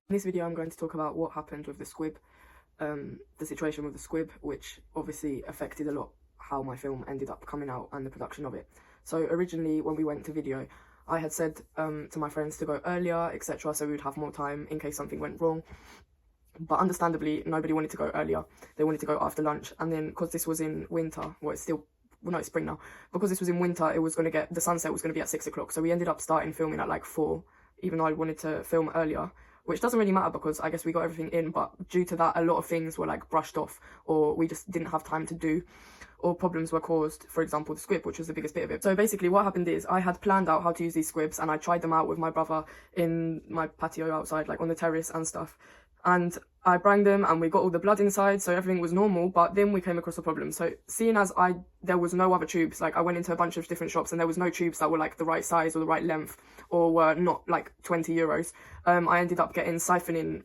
In this video I'm going to talk about what happened with the squib, the situation with the squib, which obviously affected a lot how my film ended up coming out and the production of it. So originally when we went to video, I had said to my friends to go earlier, etc, so we would have more time in case something went wrong. But understandably, nobody wanted to go earlier. They wanted to go after lunch. And then because this was in winter, well, it's still, well, no, it's spring now. Because this was in winter, it was going to get, the sunset was going to be at 6 o'clock. So we ended up starting filming at like 4, even though I wanted to film earlier, which doesn't really matter because I guess we got everything in. But due to that, a lot of things were like brushed off, or we just didn't have time to do, or problems were caused, for example, the squib, which was the biggest bit of it. So basically what happened is I had planned out how to use these squibs and I tried them out with my brother in my patio outside, like on the terrace and stuff. And I branged them and we got all the blood inside, so everything was normal. But then we came across a problem. So seeing as there was no other tubes, like I went into a bunch of different shops and there was no tubes that were like the right size or the right length or were not like 20 euros. I ended up getting siphoning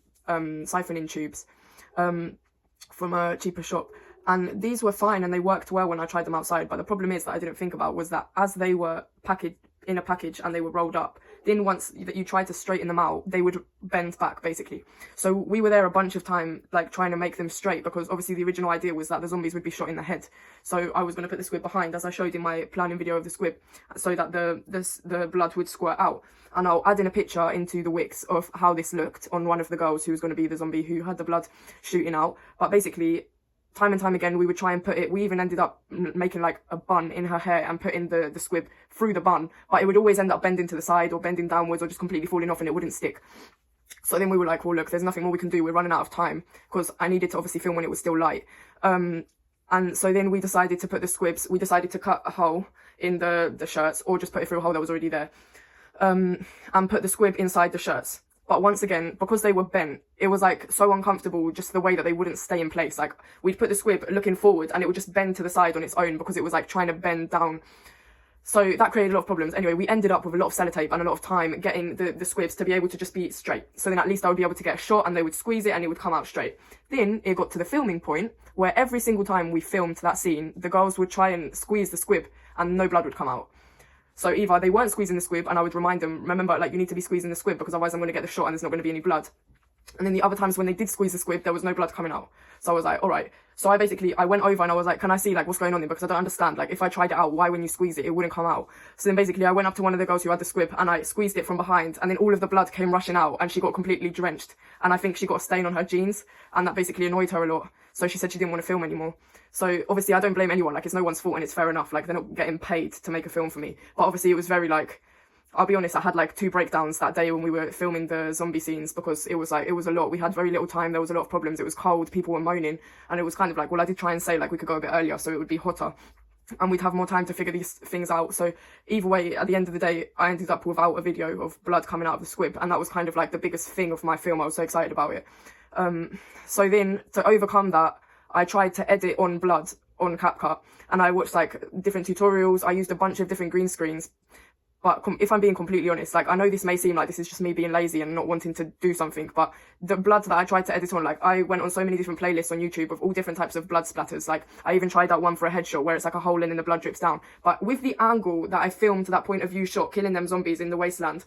tubes from a cheaper shop. And these were fine and they worked well when I tried them outside. But the problem is that I didn't think about was that as they were packaged in a package and they were rolled up, then once that you tried to straighten them out, they would bend back basically. So we were there a bunch of time like trying to make them straight, because obviously the original idea was that the zombies would be shot in the head. So I was going to put the squib behind, as I showed in my planning video of the squib, so that the blood would squirt out. And I'll add in a picture into the wicks of how this looked on one of the girls who was going to be the zombie who had the blood shooting out. But basically, time and time again, we would try and put it, we even ended up making like a bun in her hair and putting the squib through the bun, but it would always end up bending to the side or bending downwards or just completely falling off and it wouldn't stick. So then we were like, well, look, there's nothing more we can do. We're running out of time, because I needed to obviously film when it was still light. And so then we decided to put the squibs, we decided to cut a hole in the shirts or just put it through a hole that was already there, and put the squib inside the shirts. But once again, because they were bent, it was like so uncomfortable, just the way that they wouldn't stay in place. Like we'd put the squib looking forward and it would just bend to the side on its own because it was like trying to bend down. So that created a lot of problems. Anyway, we ended up with a lot of sellotape and a lot of time getting the squibs to be able to just be straight. So then at least I would be able to get a shot and they would squeeze it and it would come out straight. Then it got to the filming point where every single time we filmed that scene, the girls would try and squeeze the squib and no blood would come out. So either they weren't squeezing the squib and I would remind them, remember, like, you need to be squeezing the squib because otherwise I'm going to get the shot and there's not going to be any blood. And then the other times when they did squeeze the squib, there was no blood coming out. So I was like, all right. So I went over and I was like, can I see like what's going on there? Because I don't understand. Like if I tried it out, why when you squeeze it, it wouldn't come out? So then basically I went up to one of the girls who had the squib and I squeezed it from behind and then all of the blood came rushing out and she got completely drenched. And I think she got a stain on her jeans and that basically annoyed her a lot. So she said she didn't want to film anymore. So obviously I don't blame anyone. Like it's no one's fault and it's fair enough. Like they're not getting paid to make a film for me. But obviously it was very like, I'll be honest, I had like 2 breakdowns that day when we were filming the zombie scenes because it was a lot. We had very little time. There was a lot of problems. It was cold. People were moaning. And it was kind of like, well, I did try and say like we could go a bit earlier so it would be hotter and we'd have more time to figure these things out. So either way, at the end of the day, I ended up without a video of blood coming out of the squib. And that was kind of like the biggest thing of my film. I was so excited about it. So then to overcome that, I tried to edit on blood on CapCut and I watched like different tutorials. I used a bunch of different green screens. But if I'm being completely honest, like I know this may seem like this is just me being lazy and not wanting to do something, but the blood that I tried to edit on, like I went on so many different playlists on YouTube of all different types of blood splatters. Like I even tried that one for a headshot where it's like a hole in and the blood drips down. But with the angle that I filmed that point of view shot, killing them zombies in the wasteland,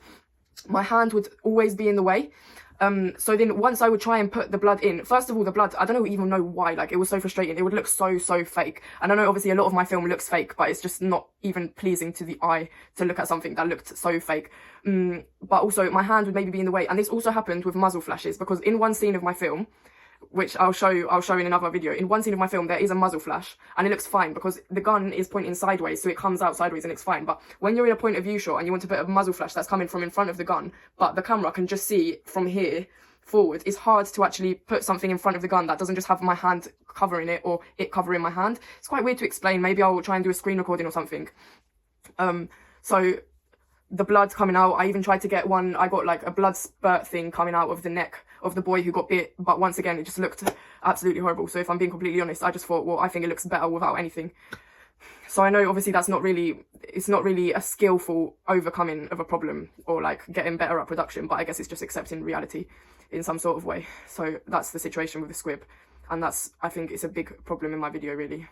my hand would always be in the way. So then once I would try and put the blood in, first of all, the blood, I don't even know why, like it was so frustrating. It would look so fake. And I know obviously a lot of my film looks fake, but it's just not even pleasing to the eye to look at something that looked so fake. But also my hand would maybe be in the way. And this also happened with muzzle flashes because in one scene of my film, which I'll show in another video. In one scene of my film, there is a muzzle flash and it looks fine because the gun is pointing sideways, so it comes out sideways and it's fine. But when you're in a point of view shot and you want to put a muzzle flash that's coming from in front of the gun, but the camera can just see from here forward, it's hard to actually put something in front of the gun that doesn't just have my hand covering it or it covering my hand. It's quite weird to explain. Maybe I'll try and do a screen recording or something. So the blood coming out, I even tried to get one, I got like a blood spurt thing coming out of the neck of the boy who got bit, but once again it just looked absolutely horrible. So if I'm being completely honest, I just thought, well, I think it looks better without anything. So I know obviously it's not really a skillful overcoming of a problem or like getting better at production, but I guess it's just accepting reality in some sort of way. So that's the situation with the squib, and I think it's a big problem in my video really.